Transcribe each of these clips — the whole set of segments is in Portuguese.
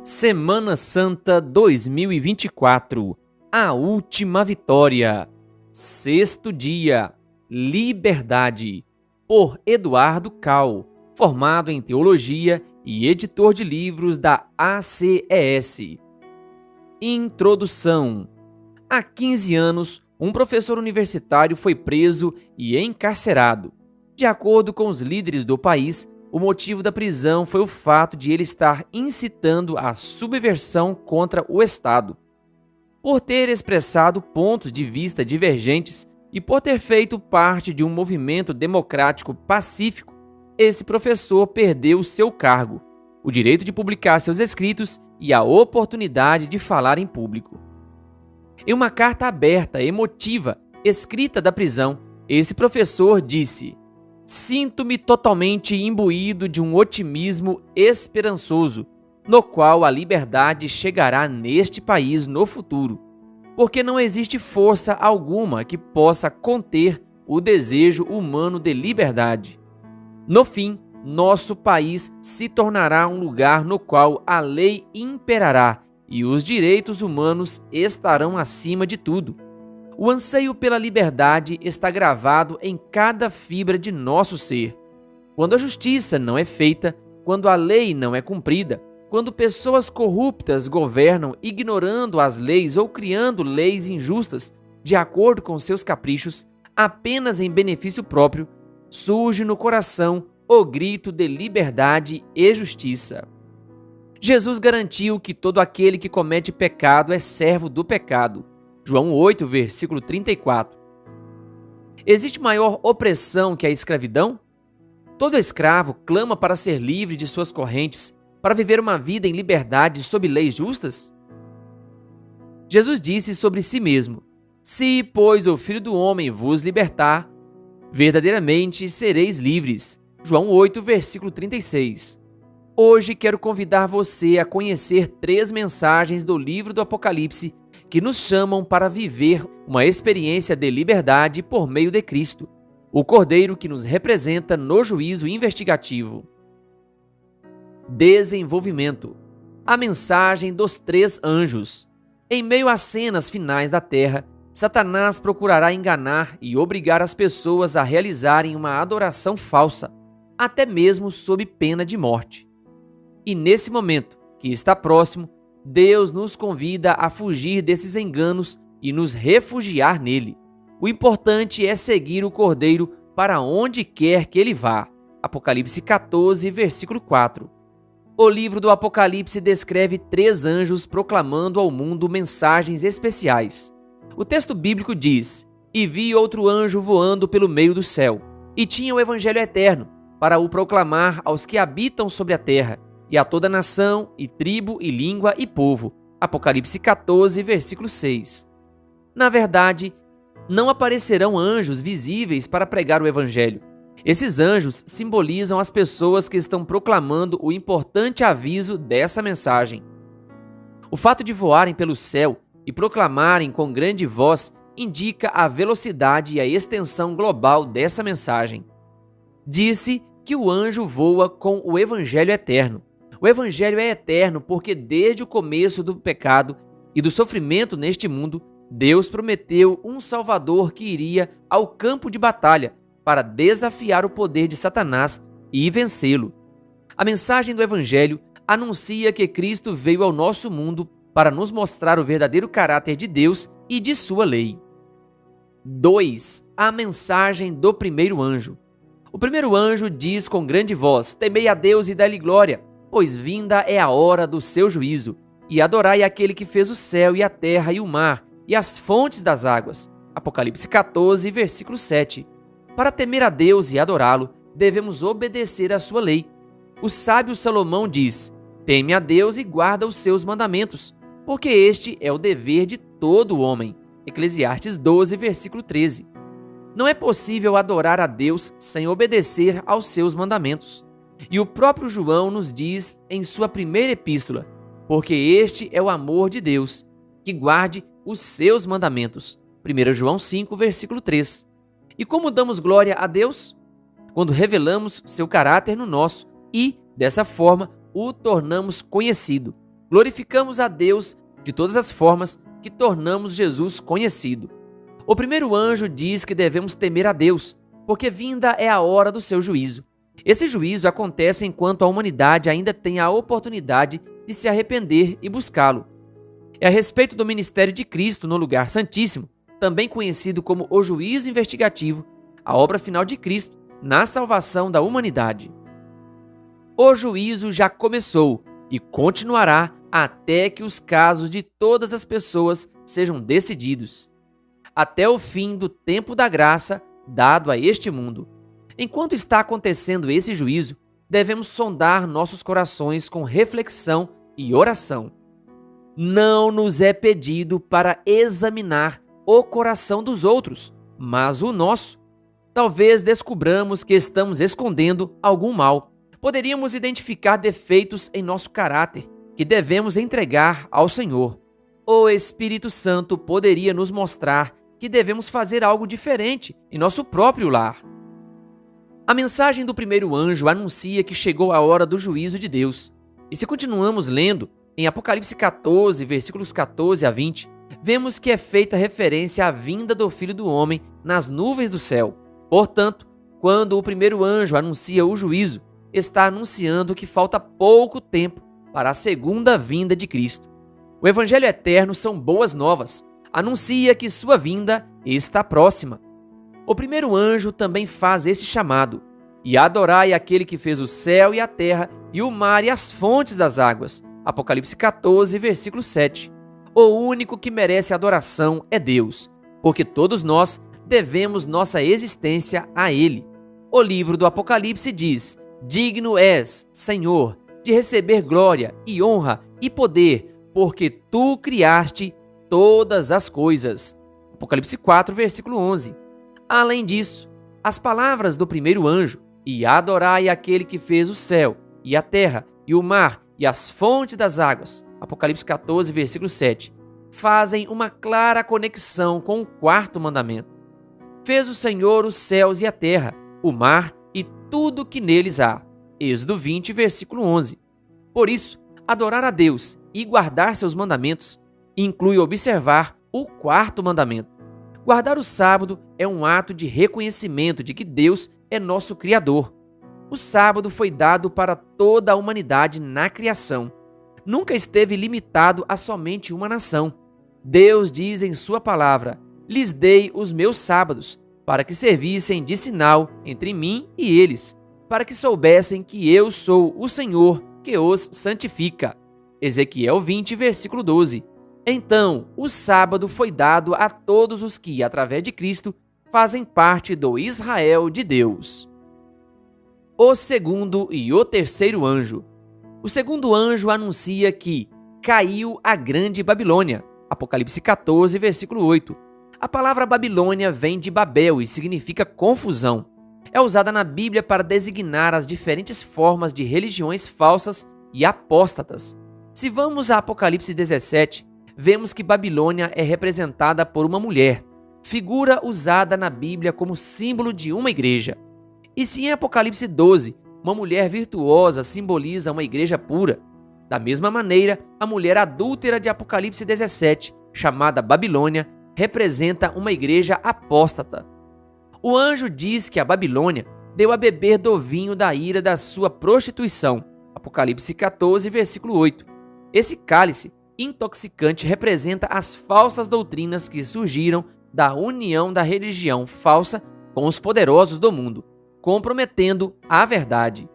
Semana Santa 2024, a última vitória. Sexto dia, Liberdade, por Eduardo Cal, formado em Teologia e editor de livros da ACES. Introdução. Há 15 anos, um professor universitário foi preso e encarcerado. De acordo com os líderes do país, o motivo da prisão foi o fato de ele estar incitando a subversão contra o Estado. Por ter expressado pontos de vista divergentes e por ter feito parte de um movimento democrático pacífico, esse professor perdeu seu cargo, o direito de publicar seus escritos e a oportunidade de falar em público. Em uma carta aberta, emotiva, escrita da prisão, esse professor disse: "Sinto-me totalmente imbuído de um otimismo esperançoso, no qual a liberdade chegará neste país no futuro, porque não existe força alguma que possa conter o desejo humano de liberdade. No fim, nosso país se tornará um lugar no qual a lei imperará e os direitos humanos estarão acima de tudo. O anseio pela liberdade está gravado em cada fibra de nosso ser. Quando a justiça não é feita, quando a lei não é cumprida, quando pessoas corruptas governam ignorando as leis ou criando leis injustas de acordo com seus caprichos, apenas em benefício próprio, surge no coração o grito de liberdade e justiça. Jesus garantiu que todo aquele que comete pecado é servo do pecado. João 8, versículo 34. Existe maior opressão que a escravidão? Todo escravo clama para ser livre de suas correntes, para viver uma vida em liberdade sob leis justas? Jesus disse sobre si mesmo: "Se, pois, o Filho do Homem vos libertar, verdadeiramente sereis livres." João 8, versículo 36. Hoje quero convidar você a conhecer 3 mensagens do livro do Apocalipse que nos chamam para viver uma experiência de liberdade por meio de Cristo, o Cordeiro que nos representa no juízo investigativo. Desenvolvimento. A mensagem dos 3 anjos. Em meio às cenas finais da terra, Satanás procurará enganar e obrigar as pessoas a realizarem uma adoração falsa, até mesmo sob pena de morte. E nesse momento, que está próximo, Deus nos convida a fugir desses enganos e nos refugiar nele. O importante é seguir o Cordeiro para onde quer que ele vá. Apocalipse 14, versículo 4. O livro do Apocalipse descreve 3 anjos proclamando ao mundo mensagens especiais. O texto bíblico diz: "E vi outro anjo voando pelo meio do céu, e tinha o evangelho eterno, para o proclamar aos que habitam sobre a terra, e a toda nação, e tribo, e língua, e povo." Apocalipse 14, versículo 6. Na verdade, não aparecerão anjos visíveis para pregar o evangelho. Esses anjos simbolizam as pessoas que estão proclamando o importante aviso dessa mensagem. O fato de voarem pelo céu e proclamarem com grande voz indica a velocidade e a extensão global dessa mensagem. Disse que o anjo voa com o evangelho eterno. O evangelho é eterno porque desde o começo do pecado e do sofrimento neste mundo, Deus prometeu um Salvador que iria ao campo de batalha para desafiar o poder de Satanás e vencê-lo. A mensagem do evangelho anuncia que Cristo veio ao nosso mundo para nos mostrar o verdadeiro caráter de Deus e de sua lei. 2. A mensagem do primeiro anjo. O primeiro anjo diz com grande voz: "Temei a Deus e dai-lhe glória, pois vinda é a hora do seu juízo, e adorai aquele que fez o céu e a terra e o mar e as fontes das águas." Apocalipse 14, versículo 7. Para temer a Deus e adorá-lo, devemos obedecer à sua lei. O sábio Salomão diz: "Teme a Deus e guarda os seus mandamentos, porque este é o dever de todo homem." Eclesiastes 12, versículo 13. Não é possível adorar a Deus sem obedecer aos seus mandamentos. E o próprio João nos diz em sua primeira epístola: "Porque este é o amor de Deus, que guarde os seus mandamentos." 1 João 5, versículo 3. E como damos glória a Deus? Quando revelamos seu caráter no nosso e, dessa forma, o tornamos conhecido. glorificamos a Deus de todas as formas que tornamos Jesus conhecido. O primeiro anjo diz que devemos temer a Deus, porque vinda é a hora do seu juízo. Esse juízo acontece enquanto a humanidade ainda tem a oportunidade de se arrepender e buscá-lo. É a respeito do ministério de Cristo no lugar santíssimo, também conhecido como o juízo investigativo, a obra final de Cristo na salvação da humanidade. O juízo já começou e continuará até que os casos de todas as pessoas sejam decididos, até o fim do tempo da graça dado a este mundo. Enquanto está acontecendo esse juízo, devemos sondar nossos corações com reflexão e oração. Não nos é pedido para examinar o coração dos outros, mas o nosso. Talvez descubramos que estamos escondendo algum mal. Poderíamos identificar defeitos em nosso caráter que devemos entregar ao Senhor. O Espírito Santo poderia nos mostrar que devemos fazer algo diferente em nosso próprio lar. A mensagem do primeiro anjo anuncia que chegou a hora do juízo de Deus. E se continuamos lendo, em Apocalipse 14, versículos 14 a 20, vemos que é feita referência à vinda do Filho do Homem nas nuvens do céu. Portanto, quando o primeiro anjo anuncia o juízo, está anunciando que falta pouco tempo para a segunda vinda de Cristo. O Evangelho eterno são boas novas. Anuncia que sua vinda está próxima. O primeiro anjo também faz esse chamado: e adorai aquele que fez o céu e a terra e o mar e as fontes das águas. Apocalipse 14, versículo 7. O único que merece adoração é Deus, porque todos nós devemos nossa existência a Ele. O livro do Apocalipse diz: digno és, Senhor, de receber glória e honra e poder, porque tu criaste todas as coisas. Apocalipse 4, versículo 11. Além disso, as palavras do primeiro anjo, e adorai aquele que fez o céu, e a terra, e o mar, e as fontes das águas, Apocalipse 14, versículo 7, fazem uma clara conexão com o quarto mandamento. Fez o Senhor os céus e a terra, o mar e tudo que neles há. Êxodo 20, versículo 11. Por isso, adorar a Deus e guardar seus mandamentos inclui observar o quarto mandamento. Guardar o sábado é um ato de reconhecimento de que Deus é nosso Criador. O sábado foi dado para toda a humanidade na criação. Nunca esteve limitado a somente uma nação. Deus diz em sua palavra: lhes dei os meus sábados, para que servissem de sinal entre mim e eles, para que soubessem que eu sou o Senhor que os santifica. Ezequiel 20, versículo 12. Então, o sábado foi dado a todos os que, através de Cristo, fazem parte do Israel de Deus. O segundo e o terceiro anjo. O segundo anjo anuncia que caiu a grande Babilônia. Apocalipse 14, versículo 8. A palavra Babilônia vem de Babel e significa confusão. É usada na Bíblia para designar as diferentes formas de religiões falsas e apóstatas. Se vamos a Apocalipse 17, vemos que Babilônia é representada por uma mulher, figura usada na Bíblia como símbolo de uma igreja. E se em Apocalipse 12, uma mulher virtuosa simboliza uma igreja pura, da mesma maneira, a mulher adúltera de Apocalipse 17, chamada Babilônia, representa uma igreja apóstata. O anjo diz que a Babilônia deu a beber do vinho da ira da sua prostituição. Apocalipse 14, versículo 8. Esse cálice intoxicante representa as falsas doutrinas que surgiram da união da religião falsa com os poderosos do mundo, comprometendo a verdade.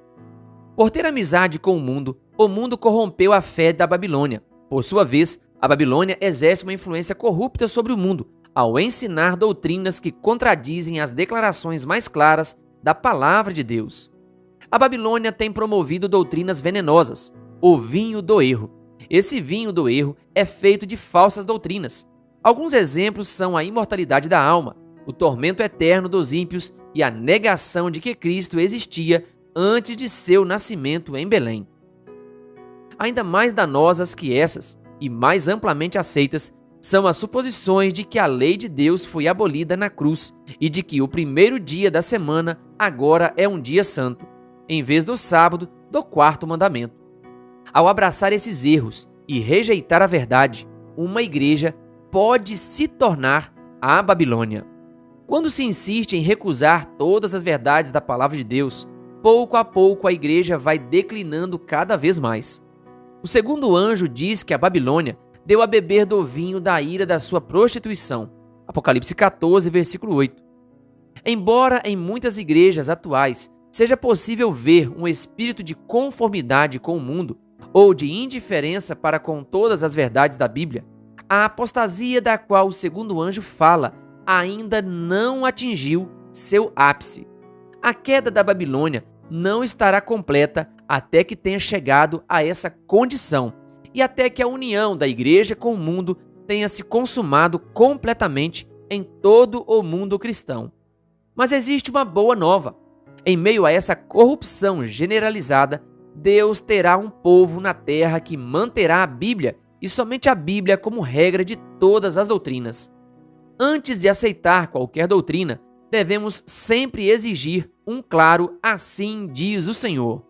Por ter amizade com o mundo corrompeu a fé da Babilônia. Por sua vez, a Babilônia exerce uma influência corrupta sobre o mundo, ao ensinar doutrinas que contradizem as declarações mais claras da palavra de Deus. A Babilônia tem promovido doutrinas venenosas, o vinho do erro. Esse vinho do erro é feito de falsas doutrinas. Alguns exemplos são a imortalidade da alma, o tormento eterno dos ímpios e a negação de que Cristo existia antes de seu nascimento em Belém. Ainda mais danosas que essas, e mais amplamente aceitas, são as suposições de que a lei de Deus foi abolida na cruz e de que o primeiro dia da semana agora é um dia santo, em vez do sábado do quarto mandamento. Ao abraçar esses erros e rejeitar a verdade, uma igreja pode se tornar a Babilônia. Quando se insiste em recusar todas as verdades da palavra de Deus, pouco a pouco a igreja vai declinando cada vez mais. O segundo anjo diz que a Babilônia deu a beber do vinho da ira da sua prostituição. Apocalipse 14, versículo 8. Embora em muitas igrejas atuais seja possível ver um espírito de conformidade com o mundo ou de indiferença para com todas as verdades da Bíblia, a apostasia da qual o segundo anjo fala ainda não atingiu seu ápice. A queda da Babilônia não estará completa até que tenha chegado a essa condição e até que a união da igreja com o mundo tenha se consumado completamente em todo o mundo cristão. Mas existe uma boa nova. Em meio a essa corrupção generalizada, Deus terá um povo na terra que manterá a Bíblia e somente a Bíblia como regra de todas as doutrinas. Antes de aceitar qualquer doutrina, devemos sempre exigir um claro "assim diz o Senhor".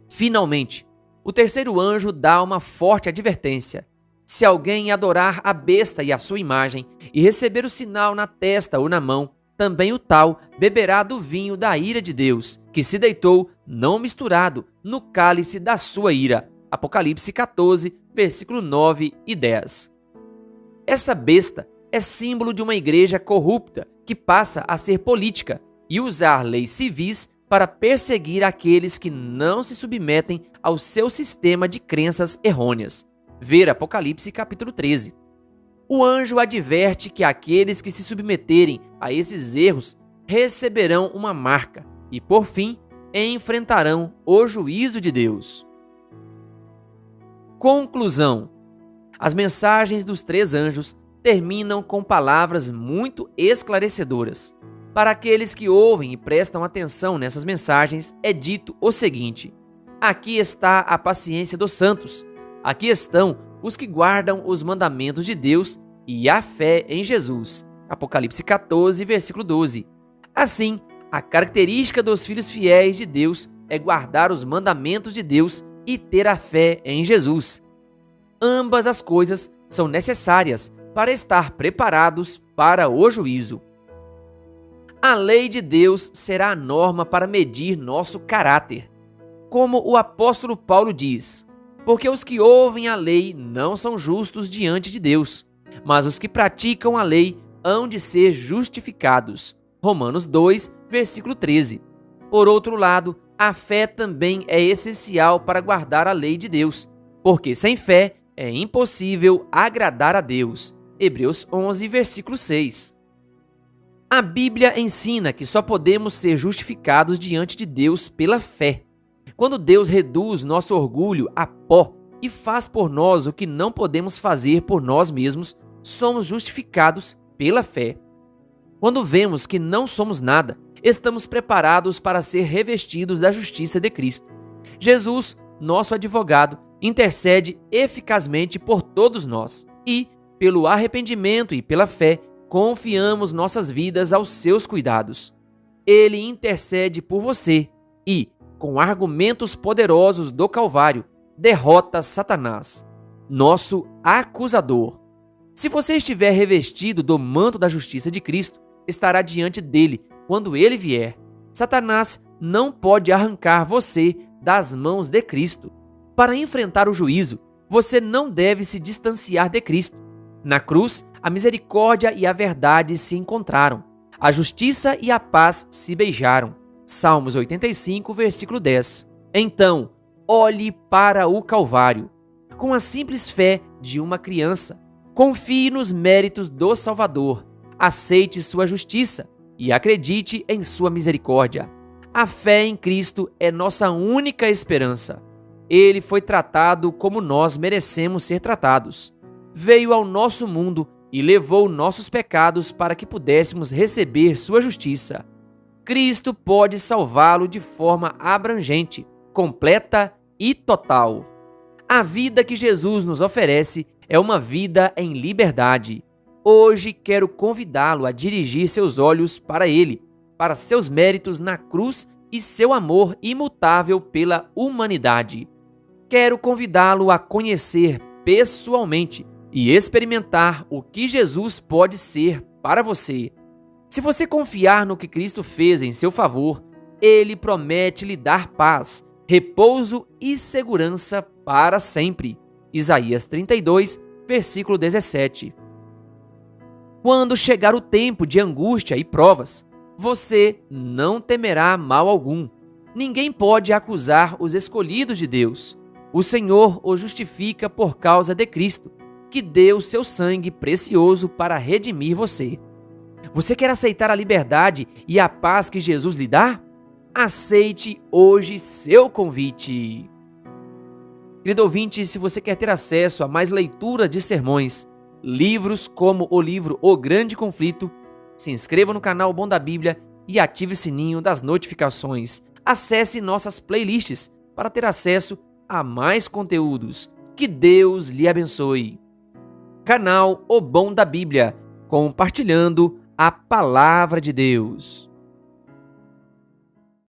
Finalmente, o terceiro anjo dá uma forte advertência. Se alguém adorar a besta e a sua imagem e receber o sinal na testa ou na mão, também o tal beberá do vinho da ira de Deus, que se deitou, não misturado, no cálice da sua ira. Apocalipse 14, versículo 9 e 10. Essa besta é símbolo de uma igreja corrupta que passa a ser política e usar leis civis para perseguir aqueles que não se submetem ao seu sistema de crenças errôneas. Ver Apocalipse capítulo 13. O anjo adverte que aqueles que se submeterem a esses erros receberão uma marca e, por fim, enfrentarão o juízo de Deus. Conclusão: as mensagens dos três anjos terminam com palavras muito esclarecedoras. Para aqueles que ouvem e prestam atenção nessas mensagens, é dito o seguinte: aqui está a paciência dos santos, aqui estão os que guardam os mandamentos de Deus e a fé em Jesus. Apocalipse 14, versículo 12. Assim, a característica dos filhos fiéis de Deus é guardar os mandamentos de Deus e ter a fé em Jesus. Ambas as coisas são necessárias para estar preparados para o juízo. A lei de Deus será a norma para medir nosso caráter. Como o apóstolo Paulo diz: porque os que ouvem a lei não são justos diante de Deus, mas os que praticam a lei hão de ser justificados. Romanos 2, versículo 13. Por outro lado, a fé também é essencial para guardar a lei de Deus, porque sem fé é impossível agradar a Deus. Hebreus 11, versículo 6. A Bíblia ensina que só podemos ser justificados diante de Deus pela fé. Quando Deus reduz nosso orgulho a pó e faz por nós o que não podemos fazer por nós mesmos, somos justificados pela fé. Quando vemos que não somos nada, estamos preparados para ser revestidos da justiça de Cristo. Jesus, nosso advogado, intercede eficazmente por todos nós e, pelo arrependimento e pela fé, confiamos nossas vidas aos seus cuidados. Ele intercede por você e, com argumentos poderosos do Calvário, derrota Satanás, nosso acusador. Se você estiver revestido do manto da justiça de Cristo, estará diante dele quando ele vier. Satanás não pode arrancar você das mãos de Cristo. Para enfrentar o juízo, você não deve se distanciar de Cristo. Na cruz, a misericórdia e a verdade se encontraram. A justiça e a paz se beijaram. Salmos 85, versículo 10. Então, olhe para o Calvário. Com a simples fé de uma criança, confie nos méritos do Salvador. Aceite sua justiça e acredite em sua misericórdia. A fé em Cristo é nossa única esperança. Ele foi tratado como nós merecemos ser tratados. Veio ao nosso mundo e levou nossos pecados para que pudéssemos receber sua justiça. Cristo pode salvá-lo de forma abrangente, completa e total. A vida que Jesus nos oferece é uma vida em liberdade. Hoje quero convidá-lo a dirigir seus olhos para Ele, para seus méritos na cruz e seu amor imutável pela humanidade. quero convidá-lo a conhecer pessoalmente e experimentar o que Jesus pode ser para você. Se você confiar no que Cristo fez em seu favor, Ele promete lhe dar paz, repouso e segurança para sempre. Isaías 32, versículo 17. Quando chegar o tempo de angústia e provas, você não temerá mal algum. Ninguém pode acusar os escolhidos de Deus. O Senhor os justifica por causa de Cristo, que deu seu sangue precioso para redimir você. Você quer aceitar a liberdade e a paz que Jesus lhe dá? Aceite hoje seu convite. Querido ouvinte, se você quer ter acesso a mais leituras de sermões, livros como o livro O Grande Conflito, se inscreva no canal Bom da Bíblia e ative o sininho das notificações. Acesse nossas playlists para ter acesso a mais conteúdos. Que Deus lhe abençoe. Canal O Bom da Bíblia, compartilhando a Palavra de Deus.